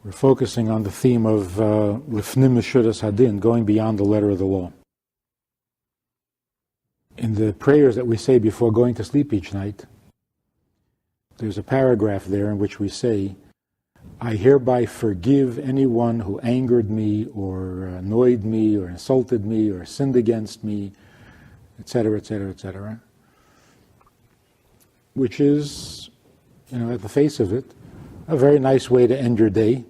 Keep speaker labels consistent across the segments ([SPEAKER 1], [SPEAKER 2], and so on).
[SPEAKER 1] We're focusing on the theme of Lifnim Meshudas Hadin, going beyond the letter of the law. In the prayers that we say before going to sleep each night, there's a paragraph there in which we say, I hereby forgive anyone who angered me or annoyed me or insulted me or sinned against me, etc., etc., etc. Which is, at the face of it, a very nice way to end your day.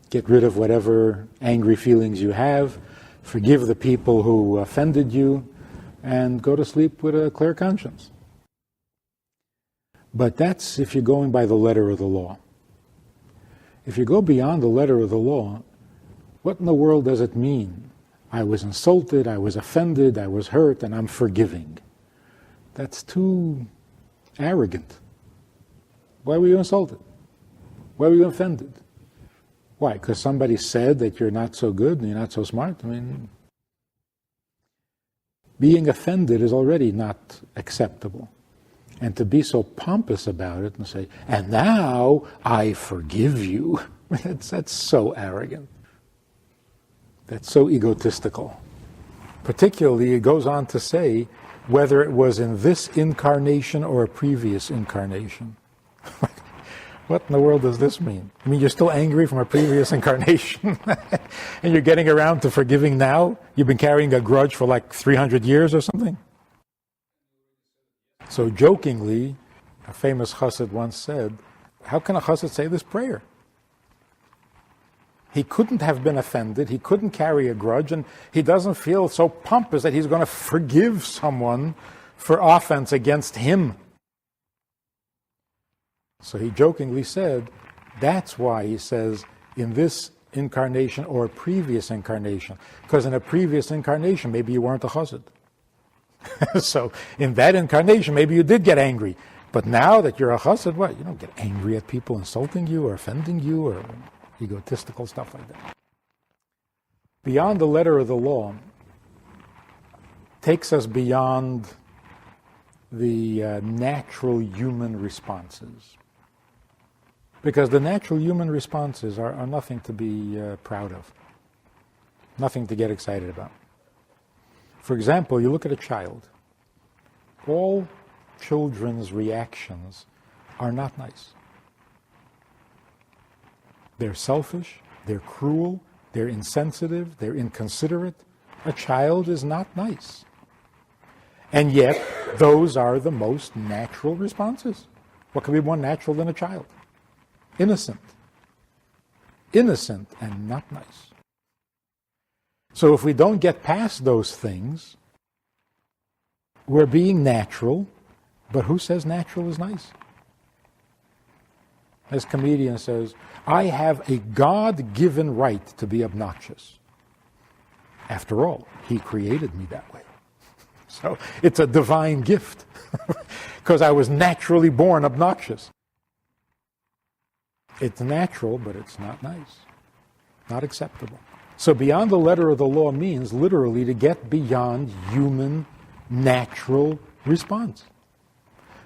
[SPEAKER 1] Get rid of whatever angry feelings you have, forgive the people who offended you, and go to sleep with a clear conscience. But that's if you're going by the letter of the law. If you go beyond the letter of the law, what in the world does it mean? I was insulted, I was offended, I was hurt, and I'm forgiving. That's too arrogant. Why were you insulted? Why were you offended? Why? Because somebody said that you're not so good and you're not so smart? Being offended is already not acceptable. And to be so pompous about it and say, and now I forgive you, that's so arrogant. That's so egotistical. Particularly, it goes on to say, whether it was in this incarnation or a previous incarnation. What in the world does this mean? You're still angry from a previous incarnation and you're getting around to forgiving now? You've been carrying a grudge for like 300 years or something? So jokingly, a famous chassid once said, how can a chassid say this prayer? He couldn't have been offended, he couldn't carry a grudge, and he doesn't feel so pompous that he's going to forgive someone for offense against him. So he jokingly said, that's why he says, in this incarnation or a previous incarnation. Because in a previous incarnation, maybe you weren't a chassid. So in that incarnation, maybe you did get angry. But now that you're a chassid, what? You don't get angry at people insulting you or offending you or egotistical stuff like that. Beyond the letter of the law takes us beyond the natural human responses. Because the natural human responses are nothing to be proud of, nothing to get excited about. For example, you look at a child. All children's reactions are not nice. They're selfish, they're cruel, they're insensitive, they're inconsiderate. A child is not nice. And yet, those are the most natural responses. What could be more natural than a child? Innocent. Innocent and not nice. So if we don't get past those things, we're being natural, but who says natural is nice? As comedian says, I have a God-given right to be obnoxious. After all, he created me that way. So it's a divine gift, because I was naturally born obnoxious. It's natural, but it's not nice, not acceptable. So beyond the letter of the law means literally to get beyond human natural response.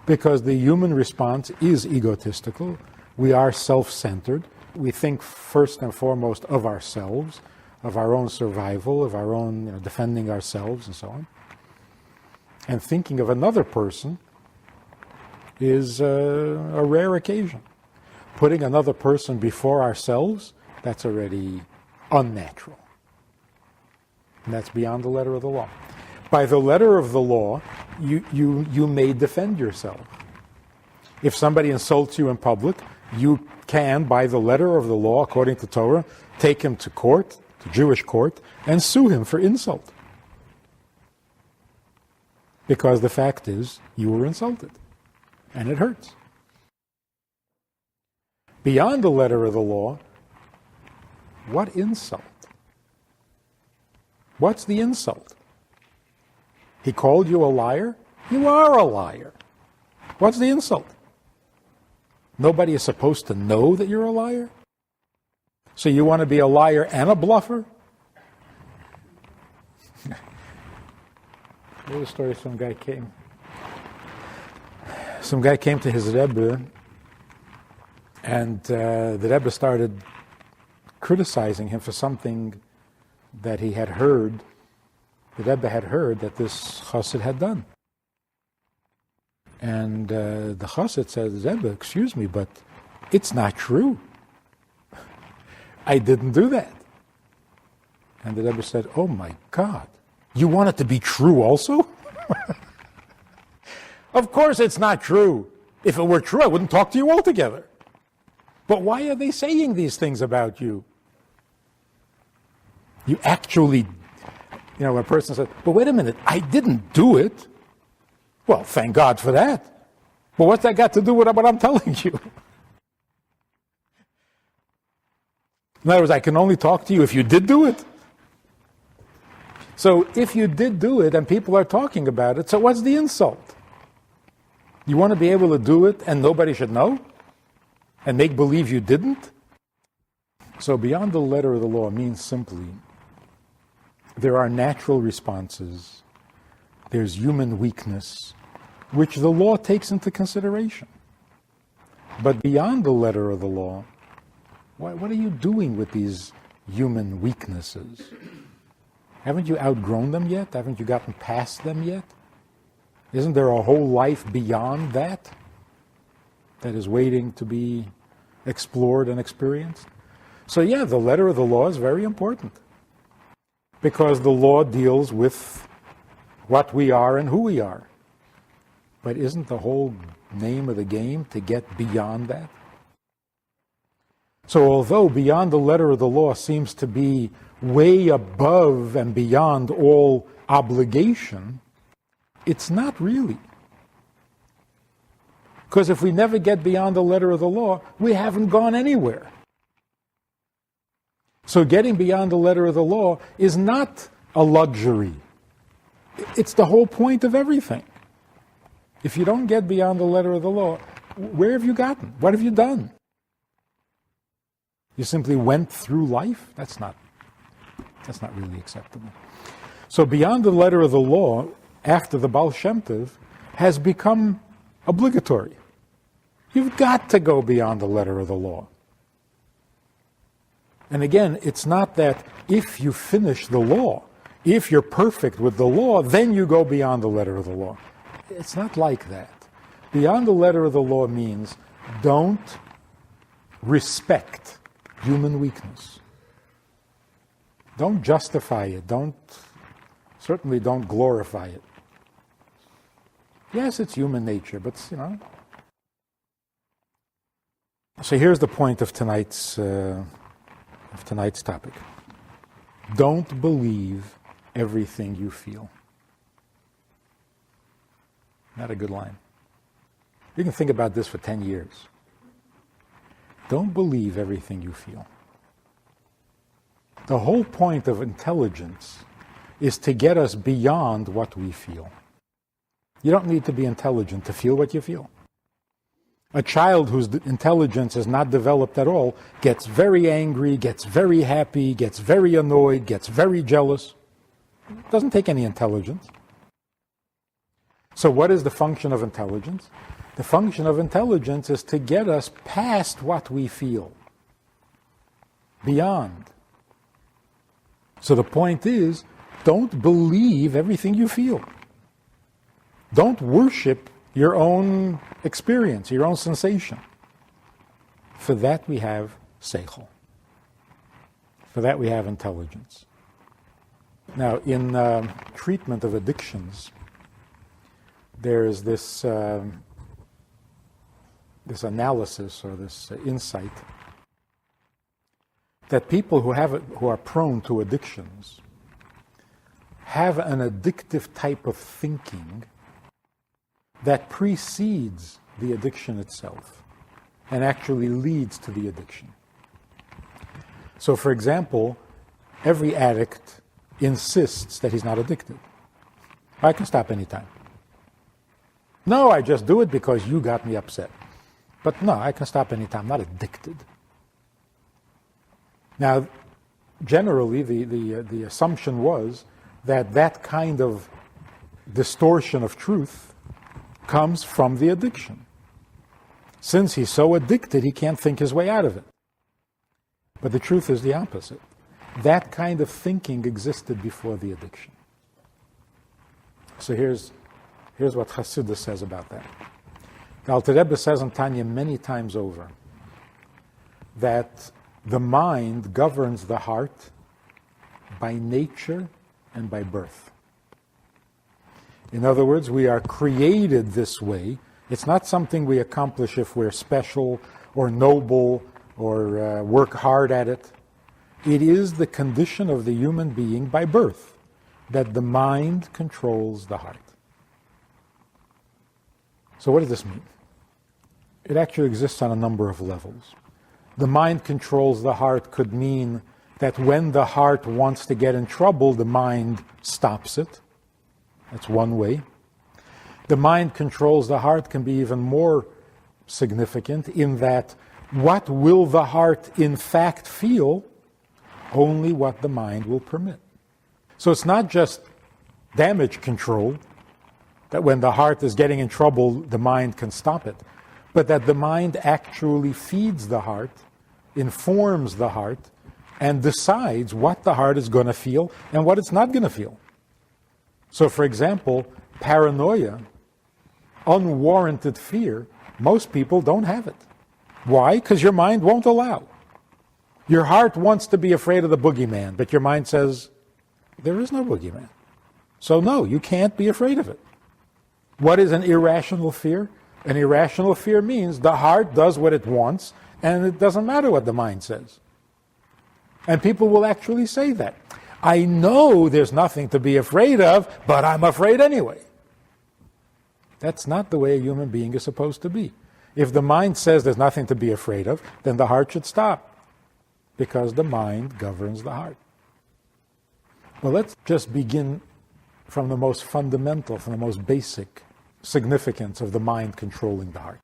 [SPEAKER 1] Because the human response is egotistical. We are self-centered. We think first and foremost of ourselves, of our own survival, of our own defending ourselves and so on. And thinking of another person is a rare occasion. Putting another person before ourselves, that's already unnatural. And that's beyond the letter of the law. By the letter of the law, you may defend yourself. If somebody insults you in public, you can, by the letter of the law, according to Torah, take him to court, to Jewish court, and sue him for insult. Because the fact is, you were insulted, and it hurts. Beyond the letter of the law, what insult? What's the insult? He called you a liar? You are a liar. What's the insult? Nobody is supposed to know that you're a liar? So you want to be a liar and a bluffer? Here's a story. Some guy came to his Rebbe And the Rebbe started criticizing him for something that he had heard, the Rebbe had heard that this chassid had done. And the chassid said, Rebbe, excuse me, but it's not true. I didn't do that. And the Rebbe said, oh my God, you want it to be true also? Of course it's not true. If it were true, I wouldn't talk to you altogether. But why are they saying these things about you? You actually, a person says, but wait a minute, I didn't do it. Well, thank God for that. But what's that got to do with what I'm telling you? In other words, I can only talk to you if you did do it. So if you did do it and people are talking about it, so what's the insult? You want to be able to do it and nobody should know? And make believe you didn't? So beyond the letter of the law means simply there are natural responses, there's human weakness, which the law takes into consideration. But beyond the letter of the law, what are you doing with these human weaknesses? Haven't you outgrown them yet? Haven't you gotten past them yet? Isn't there a whole life beyond that that is waiting to be explored and experienced? So yeah, the letter of the law is very important because the law deals with what we are and who we are. But isn't the whole name of the game to get beyond that? So although beyond the letter of the law seems to be way above and beyond all obligation, it's not really. Because if we never get beyond the letter of the law, we haven't gone anywhere. So getting beyond the letter of the law is not a luxury. It's the whole point of everything. If you don't get beyond the letter of the law, where have you gotten? What have you done? You simply went through life? That's not really acceptable. So beyond the letter of the law, after the Baal Shem Tov, has become obligatory. You've got to go beyond the letter of the law. And again, it's not that if you finish the law, if you're perfect with the law, then you go beyond the letter of the law. It's not like that. Beyond the letter of the law means don't respect human weakness. Don't justify it. Certainly don't glorify it. Yes, it's human nature, but So here's the point of tonight's topic. Don't believe everything you feel. Not a good line. You can think about this for 10 years. Don't believe everything you feel. The whole point of intelligence is to get us beyond what we feel. You don't need to be intelligent to feel what you feel. A child whose intelligence is not developed at all gets very angry, gets very happy, gets very annoyed, gets very jealous. It doesn't take any intelligence. So what is the function of intelligence? The function of intelligence is to get us past what we feel, beyond. So the point is, don't believe everything you feel. Don't worship your own experience, your own sensation. For that we have seichel. For that we have intelligence. Now, in treatment of addictions, there is this analysis or this insight that people who are prone to addictions have an addictive type of thinking that precedes the addiction itself and actually leads to the addiction. So, for example, every addict insists that he's not addicted. I can stop anytime. No, I just do it because you got me upset. But no, I can stop anytime. I'm not addicted. Now, generally, the assumption was that kind of distortion of truth comes from the addiction. Since he's so addicted, he can't think his way out of it. But the truth is the opposite. That kind of thinking existed before the addiction. So here's what Chassidus says about that. The Alter Rebbe says in Tanya many times over that the mind governs the heart by nature and by birth. In other words, we are created this way. It's not something we accomplish if we're special or noble or work hard at it. It is the condition of the human being by birth that the mind controls the heart. So what does this mean? It actually exists on a number of levels. The mind controls the heart could mean that when the heart wants to get in trouble, the mind stops it. That's one way. The mind controls the heart can be even more significant in that what will the heart in fact feel? Only what the mind will permit. So it's not just damage control, that when the heart is getting in trouble, the mind can stop it, but that the mind actually feeds the heart, informs the heart, and decides what the heart is going to feel and what it's not going to feel. So, for example, paranoia, unwarranted fear, most people don't have it. Why? Because your mind won't allow. Your heart wants to be afraid of the boogeyman, but your mind says, there is no boogeyman. So no, you can't be afraid of it. What is an irrational fear? An irrational fear means the heart does what it wants, and it doesn't matter what the mind says. And people will actually say that. I know there's nothing to be afraid of, but I'm afraid anyway. That's not the way a human being is supposed to be. If the mind says there's nothing to be afraid of, then the heart should stop, because the mind governs the heart. Well, let's just begin from the most fundamental, from the most basic significance of the mind controlling the heart.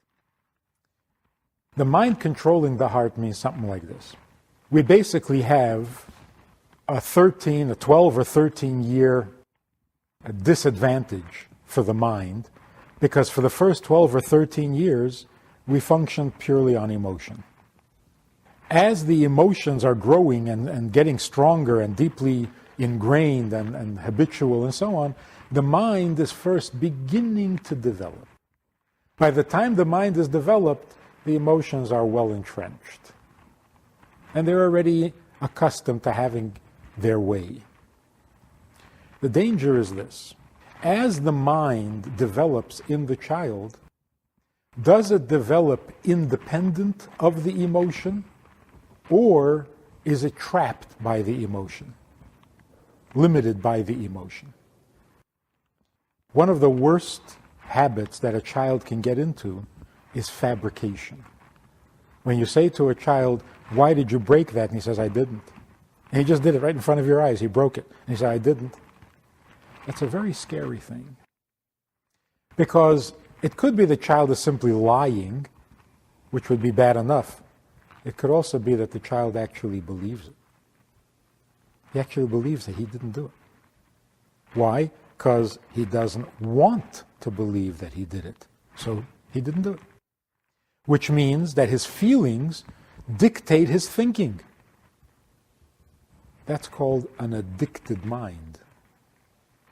[SPEAKER 1] The mind controlling the heart means something like this. We basically have a 12 or 13 year disadvantage for the mind, because for the first 12 or 13 years, we function purely on emotion. As the emotions are growing and getting stronger and deeply ingrained and habitual and so on, the mind is first beginning to develop. By the time the mind is developed, the emotions are well entrenched. And they're already accustomed to having their way. The danger is this. As the mind develops in the child, does it develop independent of the emotion, or is it trapped by the emotion, limited by the emotion? One of the worst habits that a child can get into is fabrication. When you say to a child, why did you break that? And he says, I didn't. And he just did it right in front of your eyes. He broke it. And he said, I didn't. That's a very scary thing. Because it could be the child is simply lying, which would be bad enough. It could also be that the child actually believes it. He actually believes that he didn't do it. Why? Because he doesn't want to believe that he did it. So he didn't do it. Which means that his feelings dictate his thinking. That's called an addicted mind.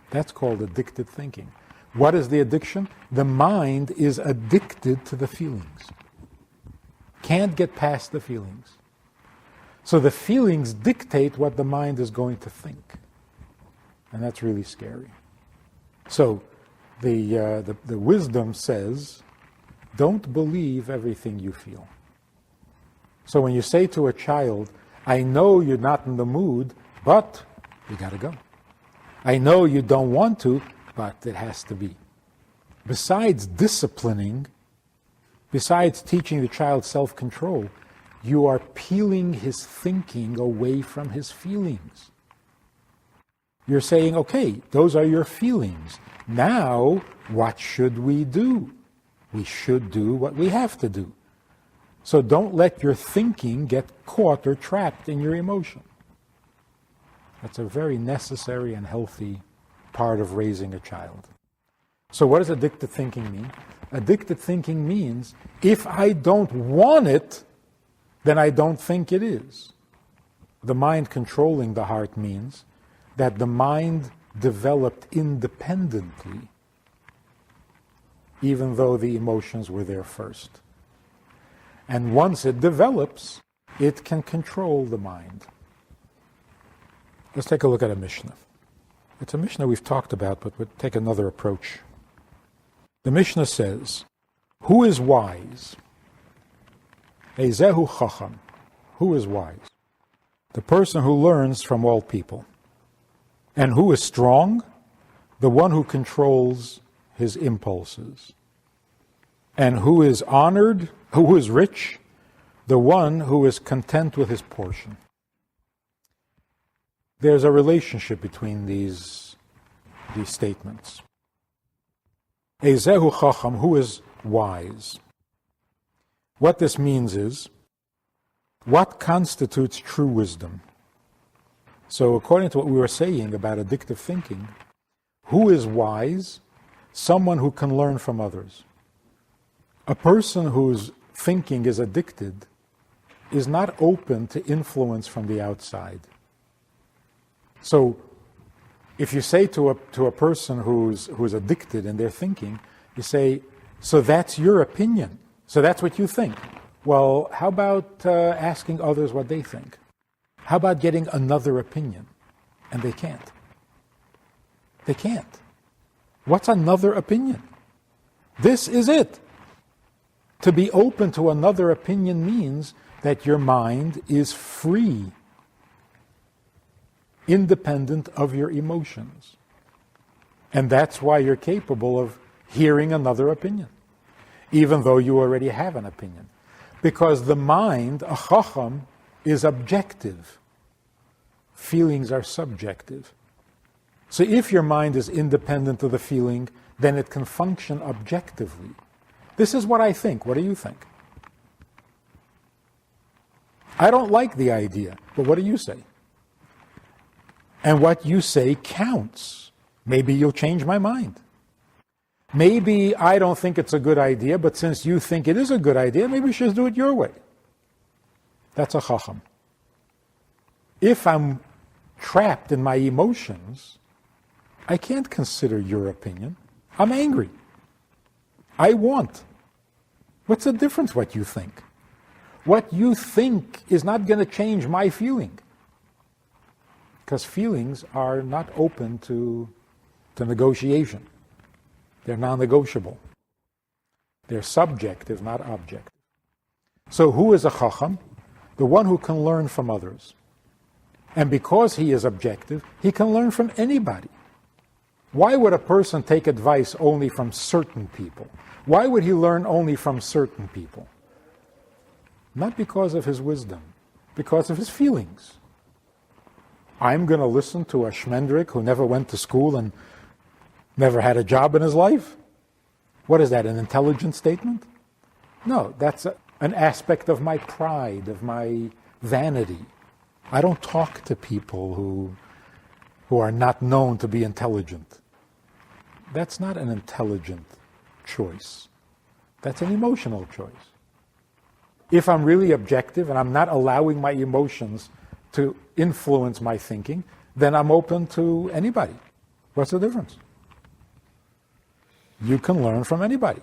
[SPEAKER 1] That's called addicted thinking. What is the addiction? The mind is addicted to the feelings. Can't get past the feelings. So the feelings dictate what the mind is going to think. And that's really scary. So the wisdom says, don't believe everything you feel. So when you say to a child, I know you're not in the mood, but you got to go. I know you don't want to, but it has to be. Besides disciplining, besides teaching the child self-control, you are peeling his thinking away from his feelings. You're saying, okay, those are your feelings. Now, what should we do? We should do what we have to do. So don't let your thinking get caught or trapped in your emotion. That's a very necessary and healthy part of raising a child. So what does addictive thinking mean? Addictive thinking means if I don't want it, then I don't think it is. The mind controlling the heart means that the mind developed independently, even though the emotions were there first. And once it develops, it can control the mind. Let's take a look at a Mishnah. It's a Mishnah we've talked about, but we'll take another approach. The Mishnah says, who is wise? Ezehu chacham. Who is wise? The person who learns from all people. And who is strong? The one who controls his impulses. And who is honored? Who is rich? The one who is content with his portion. There's a relationship between these statements. Ezehu chacham, who is wise? What this means is, what constitutes true wisdom? So according to what we were saying about addictive thinking, who is wise? Someone who can learn from others. A person whose thinking is addicted is not open to influence from the outside. So if you say to a person who's addicted in their thinking, you say, so that's your opinion. So that's what you think. Well, how about asking others what they think? How about getting another opinion? And they can't. They can't. What's another opinion? This is it. To be open to another opinion means that your mind is free, independent of your emotions. And that's why you're capable of hearing another opinion, even though you already have an opinion. Because the mind, a chacham, is objective. Feelings are subjective. So if your mind is independent of the feeling, then it can function objectively. This is what I think. What do you think? I don't like the idea, but what do you say? And what you say counts. Maybe you'll change my mind. Maybe I don't think it's a good idea, but since you think it is a good idea, maybe we should do it your way. That's a chacham. If I'm trapped in my emotions, I can't consider your opinion. I'm angry. I want. What's the difference what you think? What you think is not going to change my feeling. Because feelings are not open to negotiation. They're non-negotiable. They're subjective, not objective. So who is a chacham? The one who can learn from others. And because he is objective, he can learn from anybody. Why would a person take advice only from certain people? Why would he learn only from certain people? Not because of his wisdom, because of his feelings. I'm going to listen to a shmendrik who never went to school and never had a job in his life? What is that, an intelligent statement? No, that's an aspect of my pride, of my vanity. I don't talk to people who are not known to be intelligent. That's not an intelligent choice. That's an emotional choice. If I'm really objective and I'm not allowing my emotions to influence my thinking, then I'm open to anybody. What's the difference? You can learn from anybody.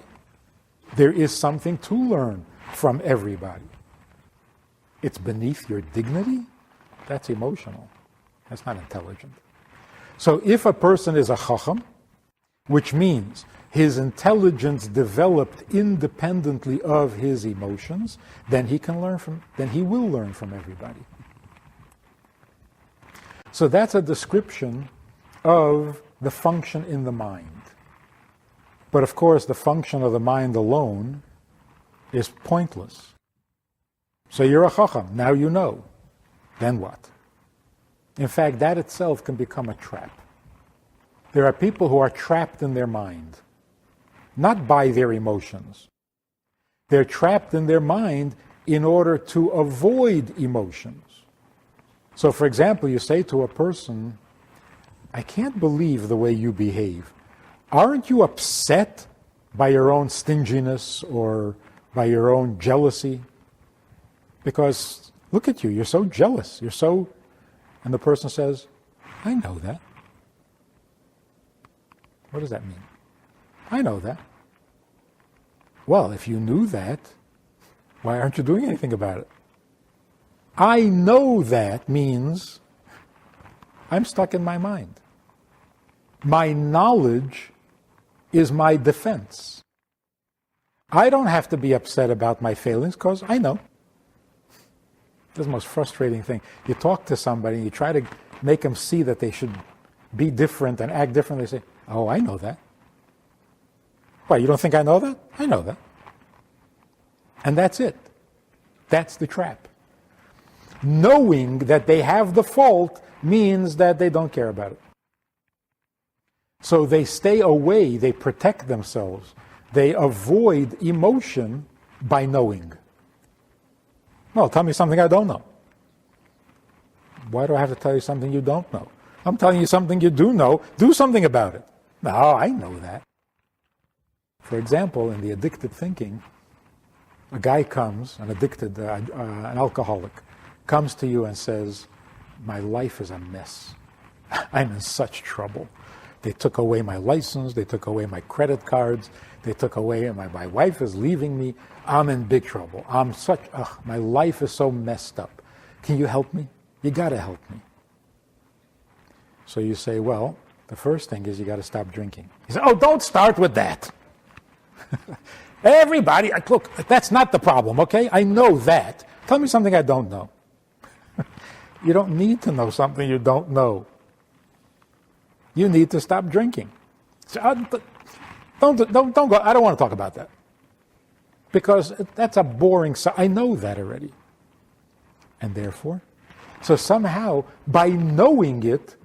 [SPEAKER 1] There is something to learn from everybody. It's beneath your dignity? That's emotional. That's not intelligent. So if a person is a chacham, which means his intelligence developed independently of his emotions, then he will learn from everybody. So that's a description of the function in the mind. But of course, the function of the mind alone is pointless. So you're a chacham, now you know. Then what? In fact, that itself can become a trap. There are people who are trapped in their mind, not by their emotions. They're trapped in their mind in order to avoid emotions. So, for example, you say to a person, I can't believe the way you behave. aren't you upset by your own stinginess or by your own jealousy? Because look at you, you're so jealous, and the person says, I know that. What does that mean? I know that. Well, if you knew that, why aren't you doing anything about it? I know that means I'm stuck in my mind. My knowledge is my defense. I don't have to be upset about my failings because I know. This is the most frustrating thing. You talk to somebody and you try to make them see that they should be different and act different. They say, oh, I know that. Why, you don't think I know that? I know that. And that's it. That's the trap. Knowing that they have the fault means that they don't care about it. So they stay away, they protect themselves, they avoid emotion by knowing. Well, tell me something I don't know. Why do I have to tell you something you don't know? I'm telling you something you do know. Do something about it. No, I know that. For example, in the Addictive Thinking, a guy comes, an alcoholic, comes to you and says, my life is a mess. I'm in such trouble. They took away my license, they took away my credit cards, they took away, my wife is leaving me, I'm in big trouble. My life is so messed up. Can you help me? You gotta help me. So you say, well, the first thing is you gotta stop drinking. He says, oh, don't start with that. Everybody, look, that's not the problem, okay? I know that. Tell me something I don't know. You don't need to know something you don't know. You need to stop drinking. So, don't go. I don't want to talk about that. Because that's a boring, I know that already. And therefore, so somehow, by knowing it,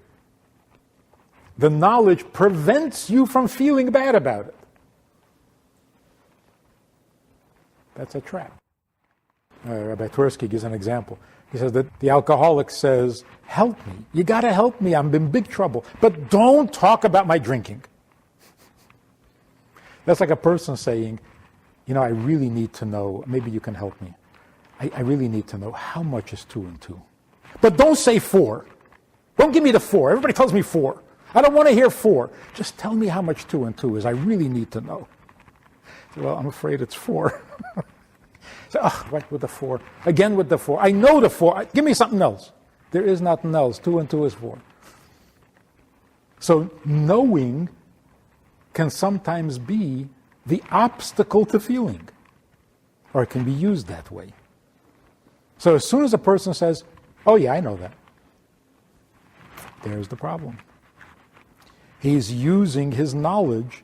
[SPEAKER 1] the knowledge prevents you from feeling bad about it. That's a trap. Rabbi Twersky gives an example. He says that the alcoholic says, help me. You got to help me. I'm in big trouble. But don't talk about my drinking. That's like a person saying, I really need to know, maybe you can help me. I really need to know how much is 2 and 2. But don't say 4. Don't give me the 4. Everybody tells me 4. I don't want to hear 4. Just tell me how much 2 and 2 is. I really need to know. So, well, I'm afraid it's 4. So, right with the 4. Again with the 4. I know the 4. Give me something else. There is nothing else. 2 and 2 is 4. So knowing can sometimes be the obstacle to feeling. Or it can be used that way. So as soon as a person says, oh yeah, I know that, there's the problem. He's using his knowledge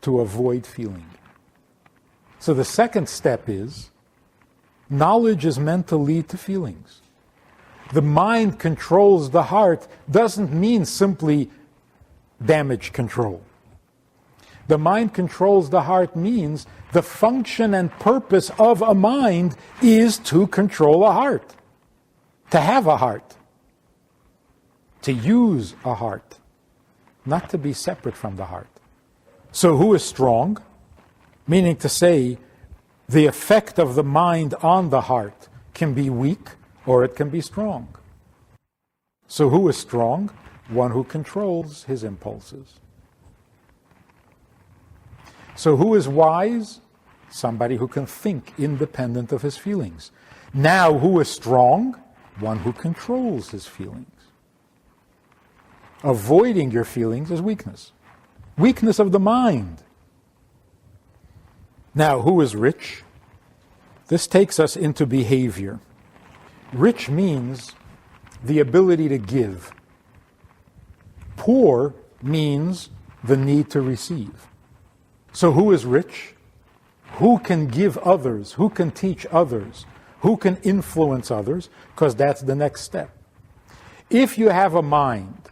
[SPEAKER 1] to avoid feeling. So the second step is, knowledge is meant to lead to feelings. The mind controls the heart doesn't mean simply damage control. The mind controls the heart means the function and purpose of a mind is to control a heart, to have a heart, to use a heart, not to be separate from the heart. So who is strong? Meaning to say, the effect of the mind on the heart can be weak or it can be strong. So who is strong? One who controls his impulses. So who is wise? Somebody who can think independent of his feelings. Now who is strong? One who controls his feelings. Avoiding your feelings is weakness. Weakness of the mind. Now, who is rich? This takes us into behavior. Rich means the ability to give. Poor means the need to receive. So who is rich? Who can give others? Who can teach others? Who can influence others? Because that's the next step. If you have a mind,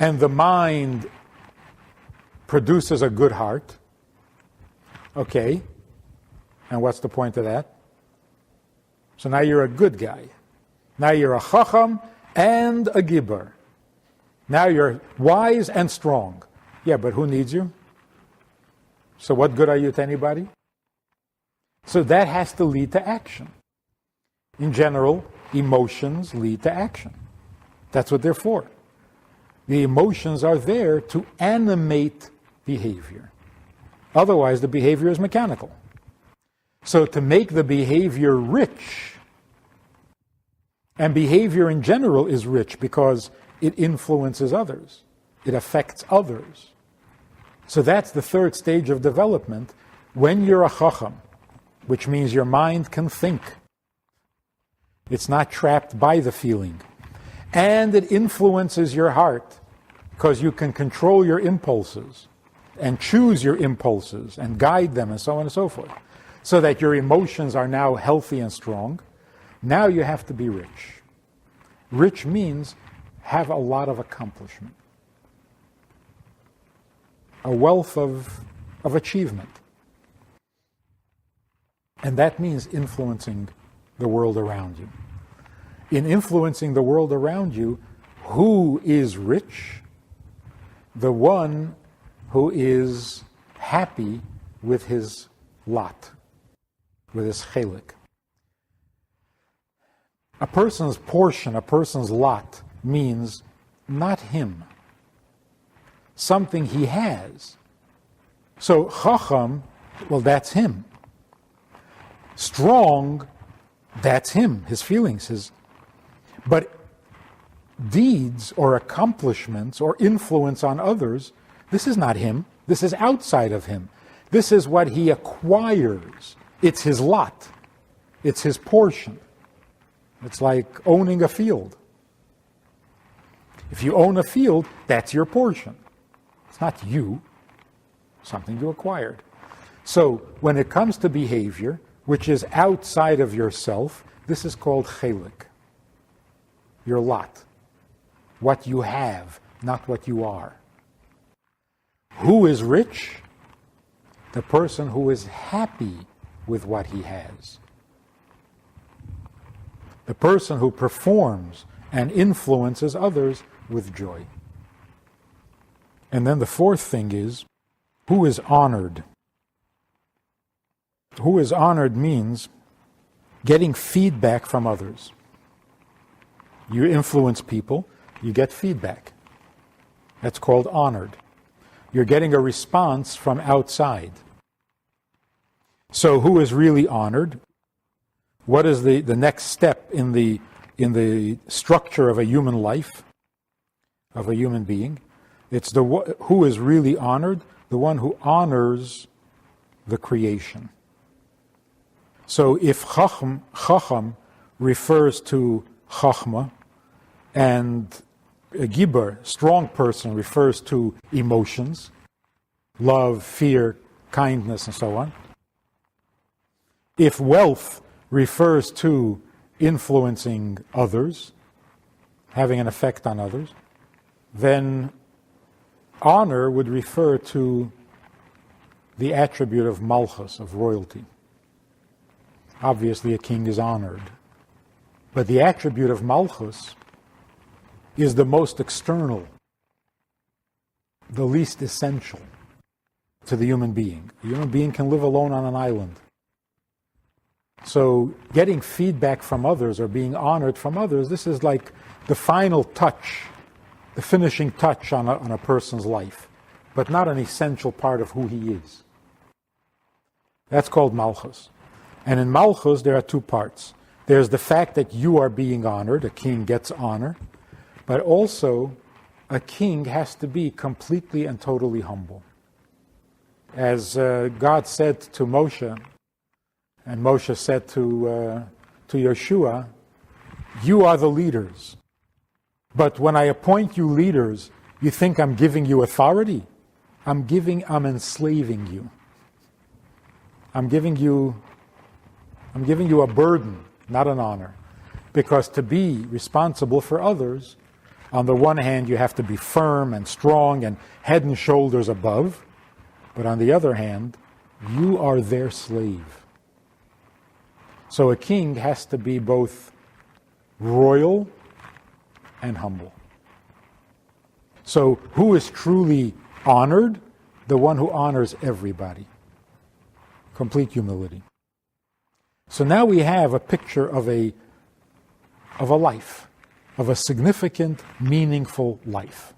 [SPEAKER 1] and the mind produces a good heart, okay, and what's the point of that? So now you're a good guy. Now you're a chacham and a gibber. Now you're wise and strong. Yeah, but who needs you? So what good are you to anybody? So that has to lead to action. In general, emotions lead to action. That's what they're for. The emotions are there to animate behavior. Otherwise, the behavior is mechanical. So to make the behavior rich, and behavior in general is rich because it influences others. It affects others. So that's the third stage of development. When you're a chacham, which means your mind can think. It's not trapped by the feeling. And it influences your heart because you can control your impulses and choose your impulses and guide them and so on and so forth. So that your emotions are now healthy and strong. Now you have to be rich. Rich means have a lot of accomplishment. A wealth of achievement. And that means influencing the world around you. In influencing the world around you, who is rich? The one who is happy with his lot, with his chelik. A person's portion, a person's lot, means not him. Something he has. So chacham, well, that's him. Strong, that's him, his feelings, but deeds or accomplishments or influence on others, this is not him. This is outside of him. This is what he acquires. It's his lot. It's his portion. It's like owning a field. If you own a field, that's your portion. It's not you, something you acquired. So when it comes to behavior, which is outside of yourself, this is called chelik, your lot, what you have, not what you are. Who is rich? The person who is happy with what he has. The person who performs and influences others with joy. And then the fourth thing is, who is honored? Who is honored means getting feedback from others. You influence people, you get feedback. That's called honored. You're getting a response from outside. So who is really honored? What is the next step in the structure of a human life, of a human being? It's who is really honored? The one who honors the creation. So if chacham refers to chachma, and a gibar, strong person, refers to emotions, love, fear, kindness, and so on. If wealth refers to influencing others, having an effect on others, then honor would refer to the attribute of malchus, of royalty. Obviously, a king is honored. But the attribute of malchus is the most external, the least essential to the human being. The human being can live alone on an island. So getting feedback from others or being honored from others, this is like the final touch, the finishing touch on a person's life, but not an essential part of who he is. That's called malchus. And in malchus, there are two parts. There's the fact that you are being honored, a king gets honor, but also a king has to be completely and totally humble. As God said to Moshe, and Moshe said to Yeshua, you are the leaders. But when I appoint you leaders, you think I'm giving you authority? I'm enslaving you. I'm giving you a burden, not an honor. Because to be responsible for others, on the one hand, you have to be firm and strong and head and shoulders above. But on the other hand, you are their slave. So a king has to be both royal and humble. So who is truly honored, the one who honors everybody. Complete humility. So now we have a picture of a life, of a significant, meaningful life.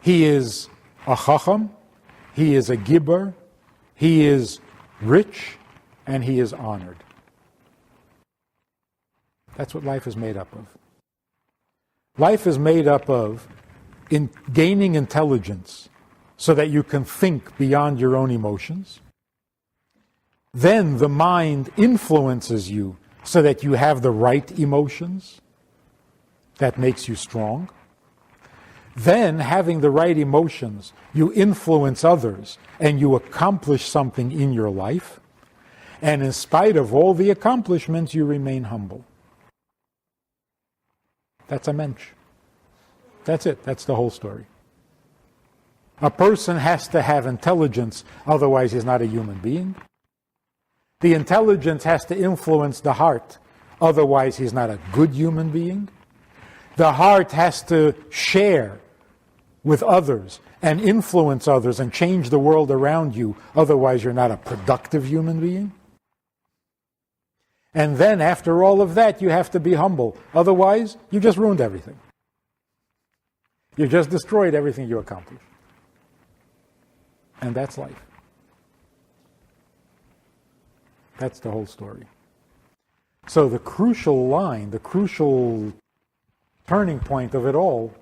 [SPEAKER 1] He is a chacham, he is a gibber, he is rich, and he is honored. That's what life is made up of. Life is made up of gaining intelligence so that you can think beyond your own emotions. Then the mind influences you so that you have the right emotions. That makes you strong. Then, having the right emotions, you influence others and you accomplish something in your life. And in spite of all the accomplishments, you remain humble. That's a Mensch. That's it. That's the whole story. A person has to have intelligence, otherwise he's not a human being. The intelligence has to influence the heart, otherwise he's not a good human being. The heart has to share with others and influence others and change the world around you, otherwise you're not a productive human being. And then after all of that, you have to be humble. Otherwise, you just ruined everything. You just destroyed everything you accomplished. And that's life. That's the whole story. So the crucial line, the crucial turning point of it all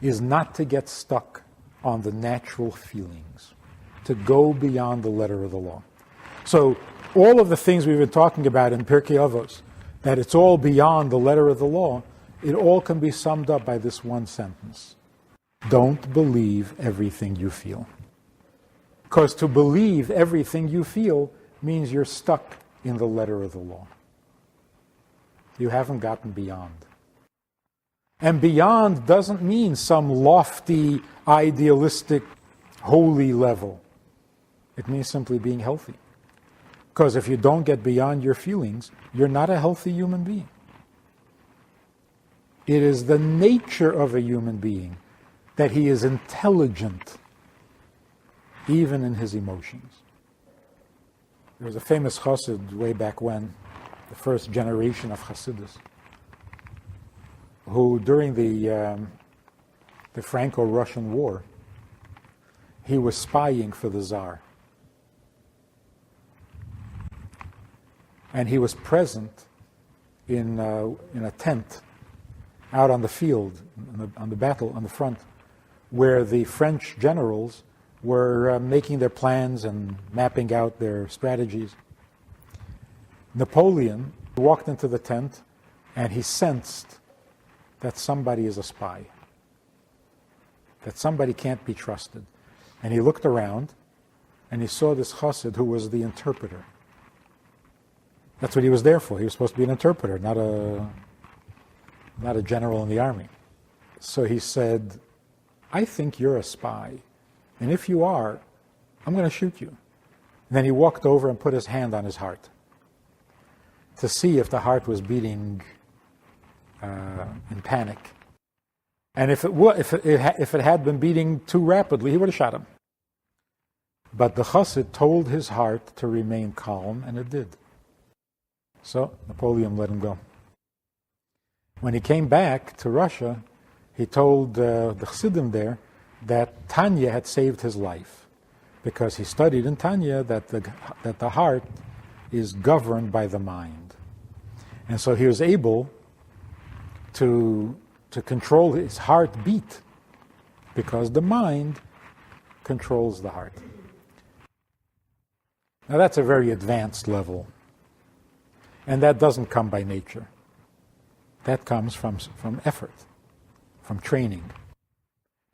[SPEAKER 1] is not to get stuck on the natural feelings, to go beyond the letter of the law. So all of the things we've been talking about in Pirkei Avot, that it's all beyond the letter of the law, it all can be summed up by this one sentence. Don't believe everything you feel. Because to believe everything you feel means you're stuck in the letter of the law. You haven't gotten beyond. And beyond doesn't mean some lofty, idealistic, holy level. It means simply being healthy. Because if you don't get beyond your feelings, you're not a healthy human being. It is the nature of a human being that he is intelligent, even in his emotions. There was a famous chassid way back when, the first generation of Hasidus, who during the Franco-Russian War, he was spying for the Tsar. And he was present in a tent out on the field, on the battle, on the front, where the French generals were making their plans and mapping out their strategies. Napoleon walked into the tent and he sensed that somebody is a spy, that somebody can't be trusted. And he looked around and he saw this chassid who was the interpreter. That's what he was there for. He was supposed to be an interpreter, not a general in the army. So he said, I think you're a spy. And if you are, I'm going to shoot you. And then he walked over and put his hand on his heart to see if the heart was beating in panic. And if it had been beating too rapidly, he would have shot him. But the chassid told his heart to remain calm, and it did. So Napoleon let him go. When he came back to Russia, he told the chassidim there that Tanya had saved his life, because he studied in Tanya that the heart is governed by the mind. And so he was able to control his heartbeat, because the mind controls the heart. Now that's a very advanced level. And that doesn't come by nature. That comes from effort, from training.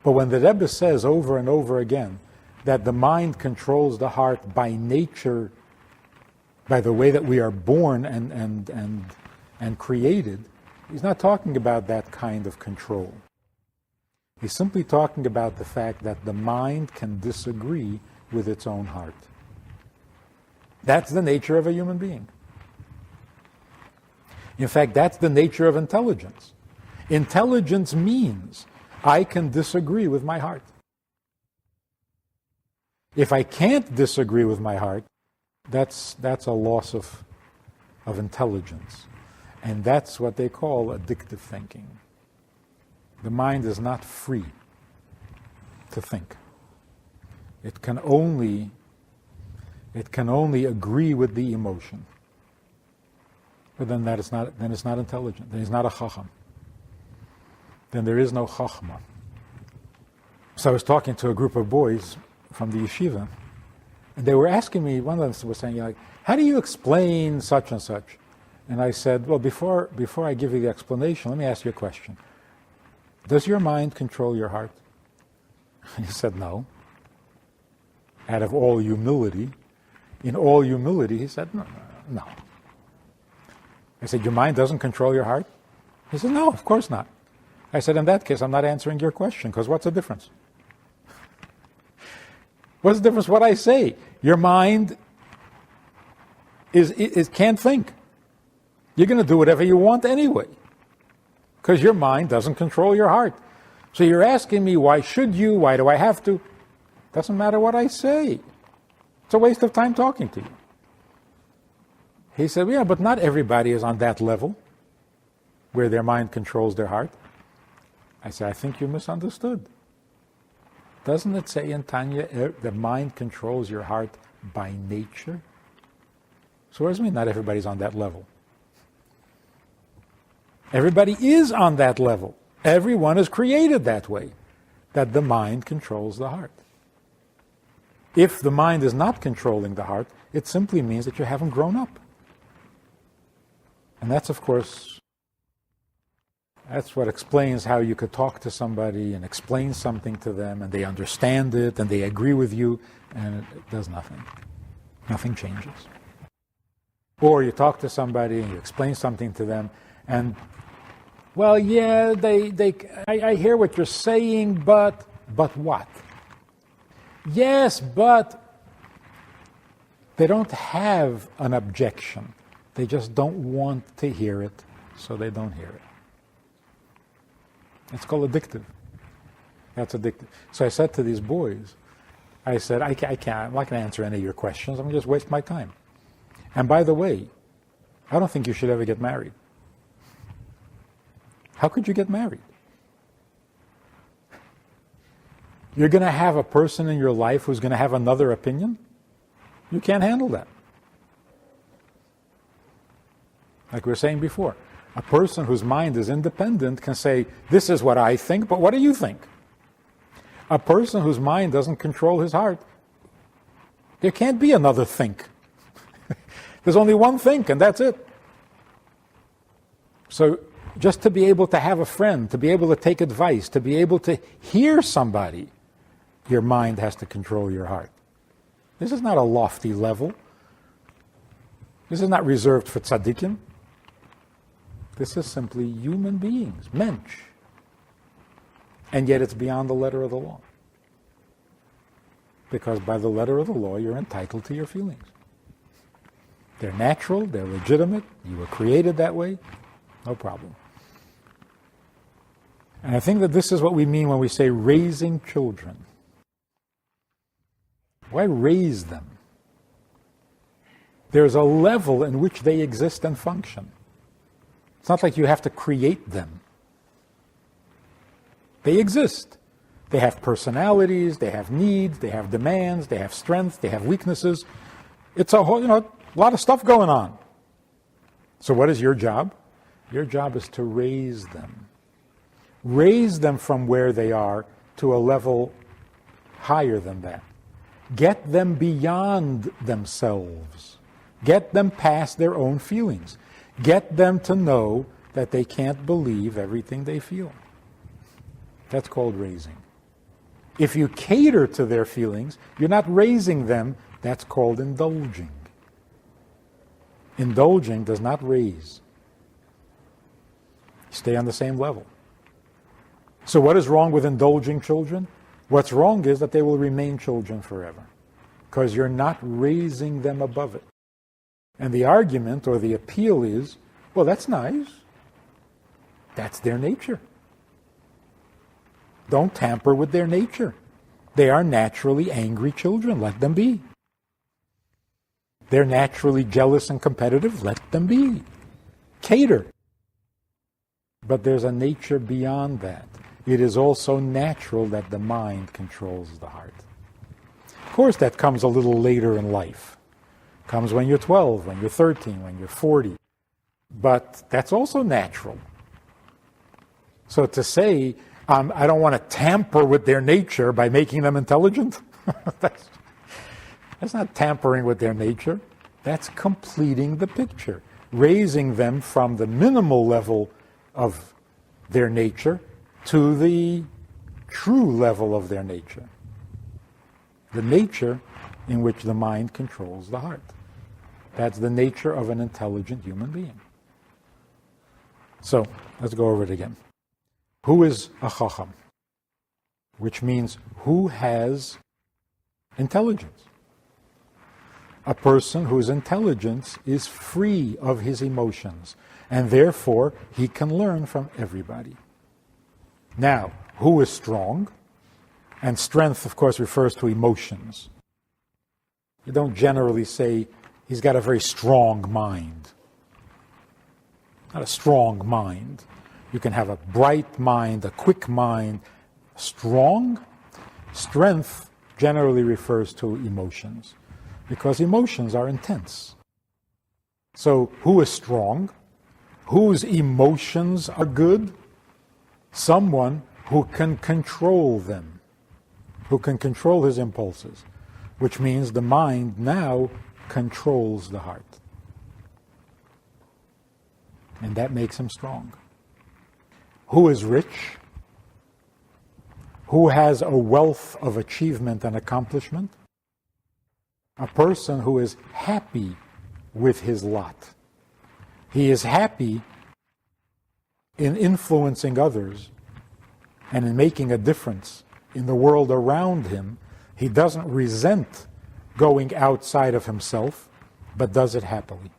[SPEAKER 1] But when the Rebbe says over and over again that the mind controls the heart by nature, by the way that we are born and created, he's not talking about that kind of control. He's simply talking about the fact that the mind can disagree with its own heart. That's the nature of a human being. In fact, that's the nature of intelligence. Intelligence means I can disagree with my heart. If I can't disagree with my heart, that's a loss of intelligence. And that's what they call addictive thinking. The mind is not free to think. It can only agree with the emotion. But then it's not intelligent. Then it's not a chacham. Then there is no chachma. So I was talking to a group of boys from the yeshiva, and they were asking me, one of them was saying, like, how do you explain such and such? And I said, well, before I give you the explanation, let me ask you a question. Does your mind control your heart? And he said, no. Out of all humility, in all humility, he said, no. I said, your mind doesn't control your heart? He said, no, of course not. I said, in that case, I'm not answering your question, because what's the difference? What's the difference what I say? Your mind can't think. You're going to do whatever you want anyway, because your mind doesn't control your heart. So you're asking me, why should you? Why do I have to? Doesn't matter what I say. It's a waste of time talking to you. He said, yeah, but not everybody is on that level where their mind controls their heart. I said, I think you misunderstood. Doesn't it say in Tanya, the mind controls your heart by nature? So what does it mean not everybody's on that level? Everybody is on that level. Everyone is created that way, that the mind controls the heart. If the mind is not controlling the heart, it simply means that you haven't grown up. And that's, of course, that's what explains how you could talk to somebody and explain something to them, and they understand it, and they agree with you, and it does nothing. Nothing changes. Or you talk to somebody and you explain something to them, and, well, yeah, I hear what you're saying, but what? Yes, but they don't have an objection. They just don't want to hear it, so they don't hear it. It's called addictive. That's addictive. So I said to these boys, I said, I'm not going to answer any of your questions. I'm going to just waste my time. And by the way, I don't think you should ever get married. How could you get married? You're going to have a person in your life who's going to have another opinion? You can't handle that. Like we were saying before, a person whose mind is independent can say, this is what I think, but what do you think? A person whose mind doesn't control his heart, there can't be another think. There's only one think, and that's it. So just to be able to have a friend, to be able to take advice, to be able to hear somebody, your mind has to control your heart. This is not a lofty level. This is not reserved for tzaddikim. This is simply human beings, Mensch. And yet it's beyond the letter of the law. Because by the letter of the law, you're entitled to your feelings. They're natural, they're legitimate, you were created that way, no problem. And I think that this is what we mean when we say raising children. Why raise them? There's a level in which they exist and function. It's not like you have to create them. They exist. They have personalities, they have needs, they have demands, they have strengths, they have weaknesses. It's a whole, a lot of stuff going on. So what is your job? Your job is to raise them. Raise them from where they are to a level higher than that. Get them beyond themselves. Get them past their own feelings. Get them to know that they can't believe everything they feel. That's called raising. If you cater to their feelings, you're not raising them. That's called indulging. Indulging does not raise. Stay on the same level. So what is wrong with indulging children? What's wrong is that they will remain children forever, because you're not raising them above it. And the argument or the appeal is, well, that's nice. That's their nature. Don't tamper with their nature. They are naturally angry children. Let them be. They're naturally jealous and competitive. Let them be. Cater. But there's a nature beyond that. It is also natural that the mind controls the heart. Of course, that comes a little later in life. It comes when you're 12, when you're 13, when you're 40. But that's also natural. So to say, I don't want to tamper with their nature by making them intelligent, that's not tampering with their nature. That's completing the picture, raising them from the minimal level of their nature to the true level of their nature. The nature in which the mind controls the heart. That's the nature of an intelligent human being. So, let's go over it again. Who is a chacham? Which means who has intelligence? A person whose intelligence is free of his emotions, and therefore he can learn from everybody. Now, who is strong? And strength, of course, refers to emotions. You don't generally say he's got a very strong mind. Not a strong mind. You can have a bright mind, a quick mind. Strong? Strength generally refers to emotions, because emotions are intense. So, who is strong? Whose emotions are good? Someone who can control them, who can control his impulses, which means the mind now controls the heart. And that makes him strong. Who is rich? Who has a wealth of achievement and accomplishment? A person who is happy with his lot. He is happy in influencing others and in making a difference in the world around him. He doesn't resent going outside of himself, but does it happily.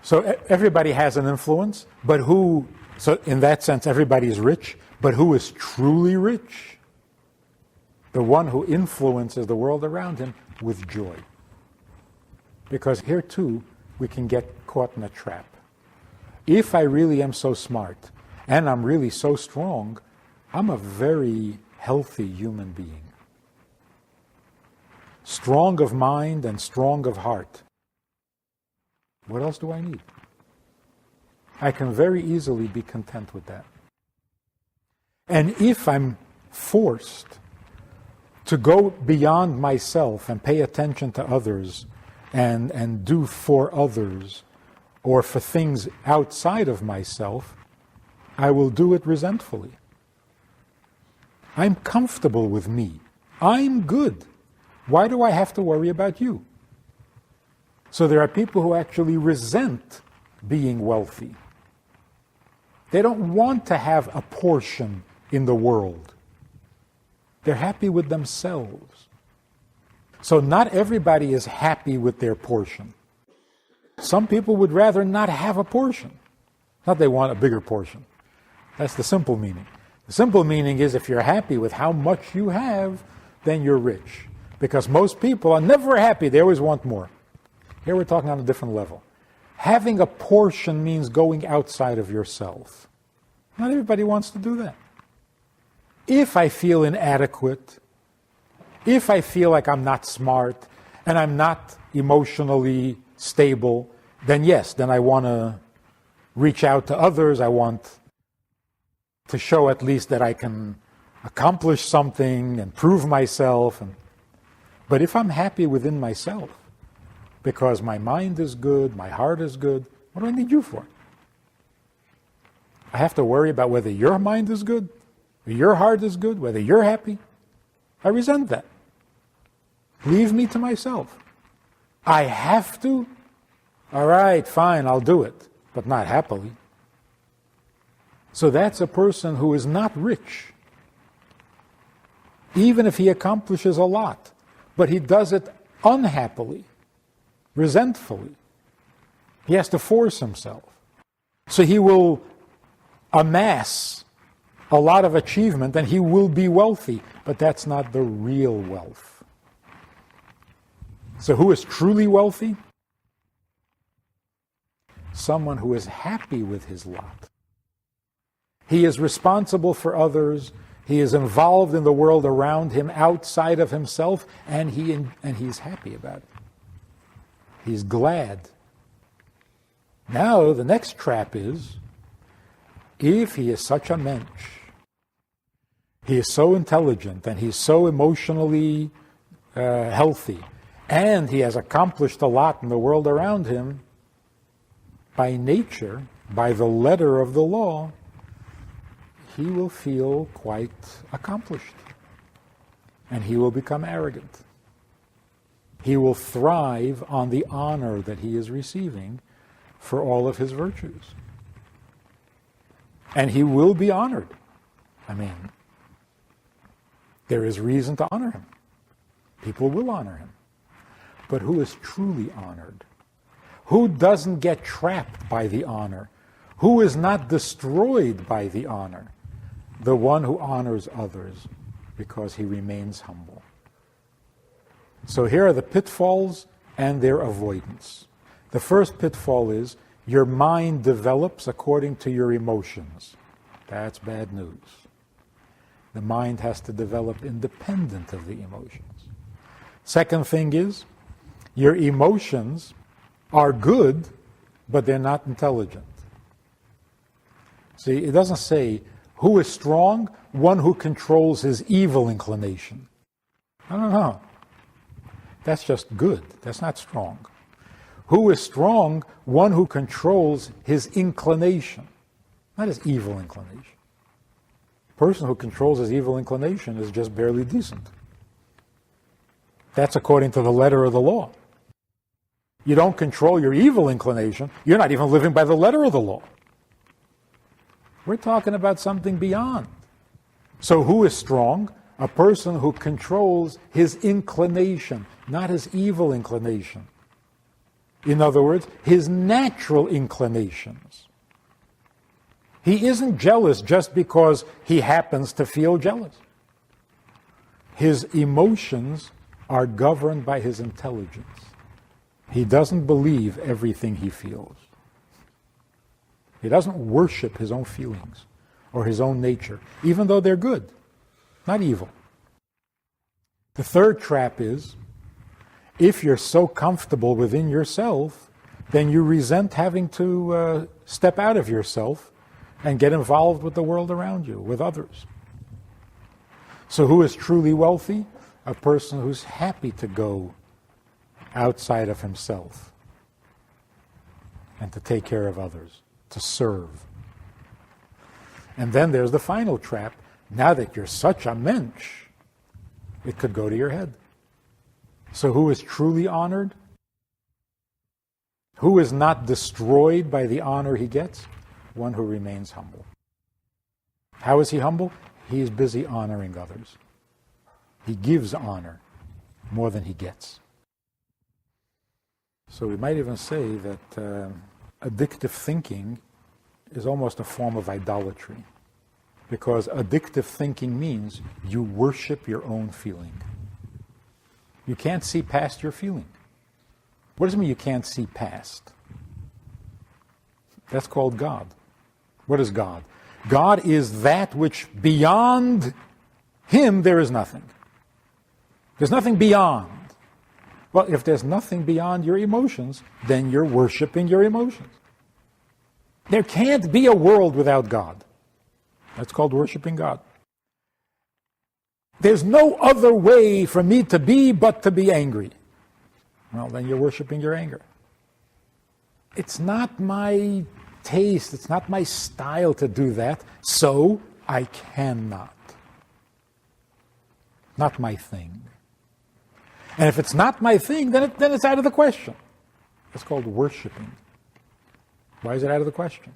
[SPEAKER 1] So everybody has an influence, but so in that sense everybody is rich, but who is truly rich? The one who influences the world around him with joy. Because here too, we can get caught in a trap. If I really am so smart, and I'm really so strong, I'm a very healthy human being. Strong of mind and strong of heart. What else do I need? I can very easily be content with that. And if I'm forced to go beyond myself and pay attention to others and do for others or for things outside of myself, I will do it resentfully. I'm comfortable with me. I'm good. Why do I have to worry about you? So there are people who actually resent being wealthy. They don't want to have a portion in the world. They're happy with themselves. So not everybody is happy with their portion. Some people would rather not have a portion. Not they want a bigger portion. That's the simple meaning. The simple meaning is if you're happy with how much you have, then you're rich. Because most people are never happy. They always want more. Here we're talking on a different level. Having a portion means going outside of yourself. Not everybody wants to do that. If I feel inadequate, if I feel like I'm not smart, and I'm not emotionally stable, then yes, then I want to reach out to others. I want to show at least that I can accomplish something and prove myself. But if I'm happy within myself, because my mind is good, my heart is good, what do I need you for? I have to worry about whether your mind is good, your heart is good, whether you're happy. I resent that. Leave me to myself. I have to? All right, fine, I'll do it, but not happily. So that's a person who is not rich, even if he accomplishes a lot, but he does it unhappily, resentfully. He has to force himself. So he will amass a lot of achievement, and he will be wealthy, but that's not the real wealth. So who is truly wealthy? Someone who is happy with his lot. He is responsible for others. He is involved in the world around him, outside of himself, and he's happy about it. He's glad. Now, the next trap is, if he is such a mensch, he is so intelligent, and he's so emotionally healthy, and he has accomplished a lot in the world around him, by nature, by the letter of the law, he will feel quite accomplished. And he will become arrogant. He will thrive on the honor that he is receiving for all of his virtues. And he will be honored. I mean, there is reason to honor him. People will honor him. But who is truly honored? Who doesn't get trapped by the honor? Who is not destroyed by the honor? The one who honors others because he remains humble. So here are the pitfalls and their avoidance. The first pitfall is your mind develops according to your emotions. That's bad news. The mind has to develop independent of the emotions. Second thing is your emotions are good, but they're not intelligent. See, it doesn't say who is strong, one who controls his evil inclination. No. That's just good. That's not strong. Who is strong, one who controls his inclination, not his evil inclination. The person who controls his evil inclination is just barely decent. That's according to the letter of the law. You don't control your evil inclination, you're not even living by the letter of the law. We're talking about something beyond. So who is strong? A person who controls his inclination, not his evil inclination. In other words, his natural inclinations. He isn't jealous just because he happens to feel jealous. His emotions are governed by his intelligence. He doesn't believe everything he feels. He doesn't worship his own feelings or his own nature, even though they're good, not evil. The third trap is, if you're so comfortable within yourself, then you resent having to step out of yourself and get involved with the world around you, with others. So who is truly wealthy? A person who's happy to go outside of himself and to take care of others, to serve. And then there's the final trap. Now that you're such a mensch, it could go to your head. So who is truly honored? Who is not destroyed by the honor he gets? One who remains humble. How is he humble? He is busy honoring others. He gives honor more than he gets. So we might even say that addictive thinking is almost a form of idolatry, because addictive thinking means you worship your own feeling. You can't see past your feeling. What does it mean you can't see past? That's called God. What is God? God is that which beyond him there is nothing. There's nothing beyond. Well, if there's nothing beyond your emotions, then you're worshiping your emotions. There can't be a world without God. That's called worshiping God. There's no other way for me to be but to be angry. Well, then you're worshiping your anger. It's not my taste, it's not my style to do that, so I cannot. Not my thing. And if it's not my thing, then it's out of the question. It's called worshiping. Why is it out of the question?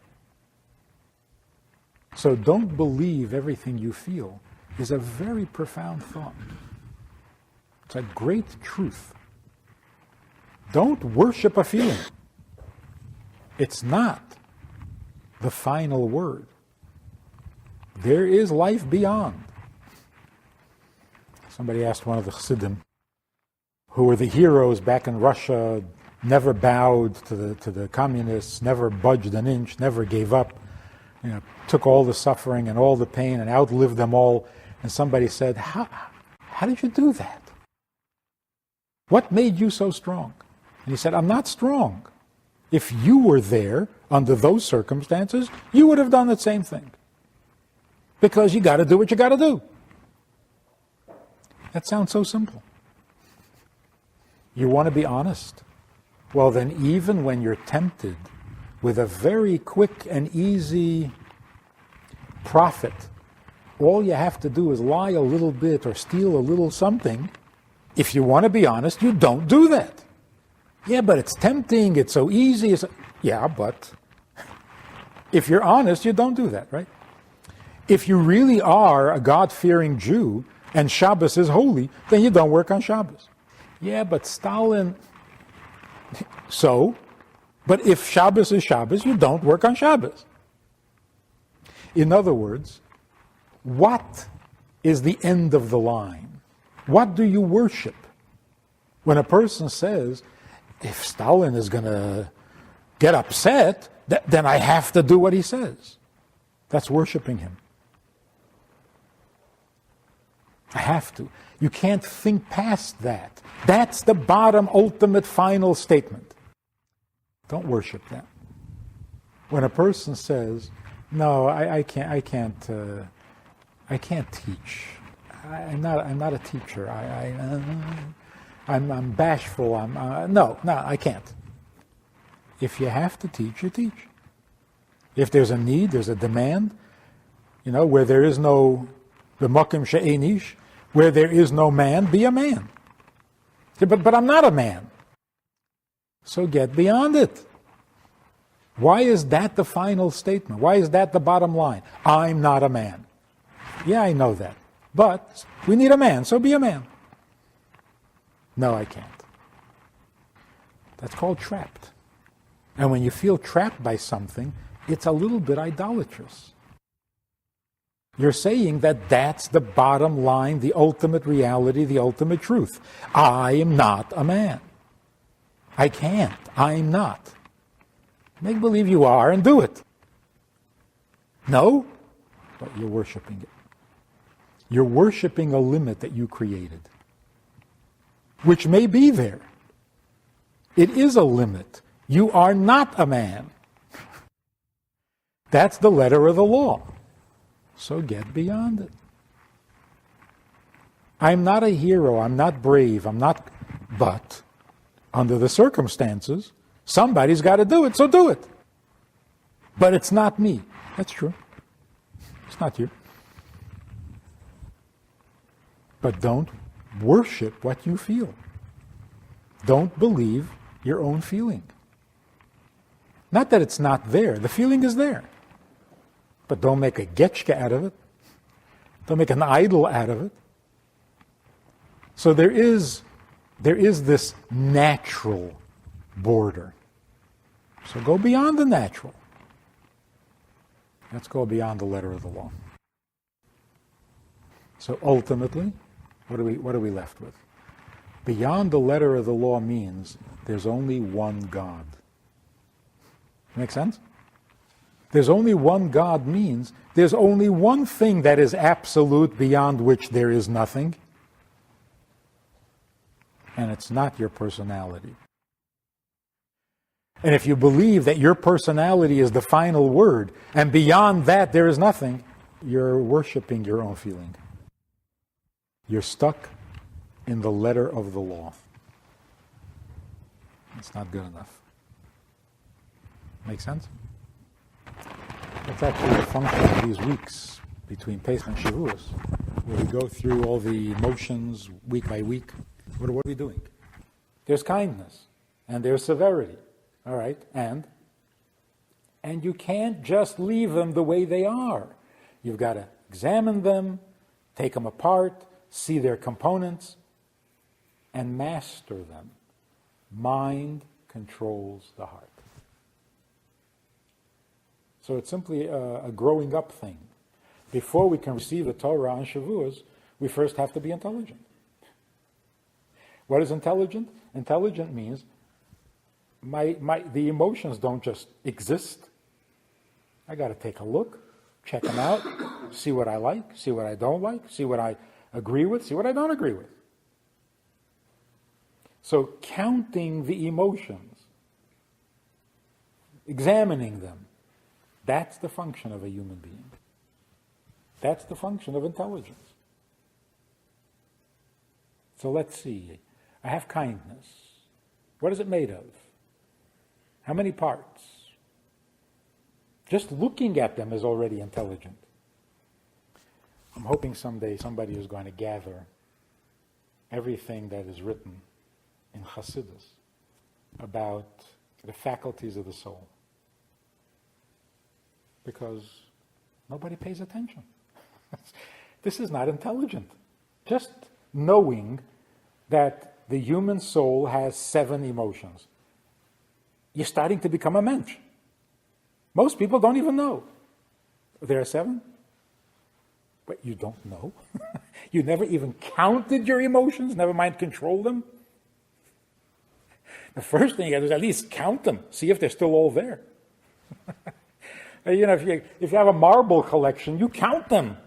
[SPEAKER 1] So don't believe everything you feel is a very profound thought. It's a great truth. Don't worship a feeling. It's not the final word. There is life beyond. Somebody asked one of the Chassidim, who were the heroes back in Russia, never bowed to the communists, never budged an inch, never gave up, took all the suffering and all the pain and outlived them all. And somebody said, how did you do that? What made you so strong? And he said, I'm not strong. If you were there under those circumstances, you would have done the same thing. Because you got to do what you got to do. That sounds so simple. You want to be honest? Well, then even when you're tempted with a very quick and easy profit, all you have to do is lie a little bit or steal a little something. If you want to be honest, you don't do that. Yeah, but it's tempting, it's so easy. Yeah, but if you're honest, you don't do that, right? If you really are a God-fearing Jew and Shabbos is holy, then you don't work on Shabbos. Yeah, but Stalin... So, but if Shabbos is Shabbos, you don't work on Shabbos. In other words, what is the end of the line? What do you worship? When a person says, if Stalin is going to get upset, then I have to do what he says. That's worshiping him. I have to. You can't think past that. That's the bottom, ultimate, final statement. Don't worship that. When a person says, "No, I can't teach. I'm not a teacher. I'm bashful. No, I can't." If you have to teach, you teach. If there's a need, there's a demand, where there is no b'makom she'ein ish, where there is no man, be a man. But I'm not a man. So get beyond it. Why is that the final statement? Why is that the bottom line? I'm not a man. Yeah, I know that. But we need a man, so be a man. No, I can't. That's called trapped. And when you feel trapped by something, it's a little bit idolatrous. You're saying that that's the bottom line, the ultimate reality, the ultimate truth. I am not a man. I can't. I'm not. Make believe you are and do it. No, but you're worshiping it. You're worshiping a limit that you created, which may be there. It is a limit. You are not a man. That's the letter of the law. So get beyond it. I'm not a hero, I'm not brave, but under the circumstances, somebody's got to do it, so do it. But it's not me. That's true. It's not you. But don't worship what you feel. Don't believe your own feeling. Not that it's not there. The feeling is there. But don't make a getchka out of it. Don't make an idol out of it. So there is this natural border. So go beyond the natural. Let's go beyond the letter of the law. So ultimately, what are we left with? Beyond the letter of the law means there's only one God. Make sense? There's only one God means there's only one thing that is absolute beyond which there is nothing. And it's not your personality. And if you believe that your personality is the final word, and beyond that there is nothing, you're worshiping your own feeling. You're stuck in the letter of the law. It's not good enough. Make sense? That's actually the function of these weeks between Pesach and Shavuos, where we go through all the motions week by week. What are we doing? There's kindness, and there's severity, all right? And you can't just leave them the way they are. You've got to examine them, take them apart, see their components, and master them. Mind controls the heart. So it's simply a growing up thing. Before we can receive the Torah on Shavuos, we first have to be intelligent. What is intelligent? Intelligent means the emotions don't just exist. I got to take a look, check them out, see what I like, see what I don't like, see what I agree with, see what I don't agree with. So counting the emotions, examining them, that's the function of a human being. That's the function of intelligence. So let's see. I have kindness. What is it made of? How many parts? Just looking at them is already intelligent. I'm hoping someday somebody is going to gather everything that is written in Hasidus about the faculties of the soul. Because nobody pays attention. This is not intelligent. Just knowing that the human soul has 7 emotions. You're starting to become a Mensch. Most people don't even know. There are 7? But you don't know. You never even counted your emotions, never mind control them. The first thing you got to do is at least count them, see if they're still all there. If you have a marble collection, you count them.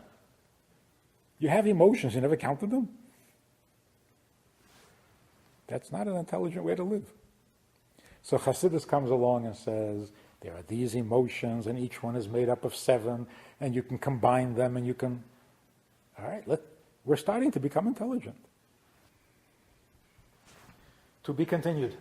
[SPEAKER 1] You have emotions, you never counted them. That's not an intelligent way to live. So Hasidus comes along and says, there are these emotions, and each one is made up of 7, and you can combine them, and you can... All right, we're starting to become intelligent. To be continued.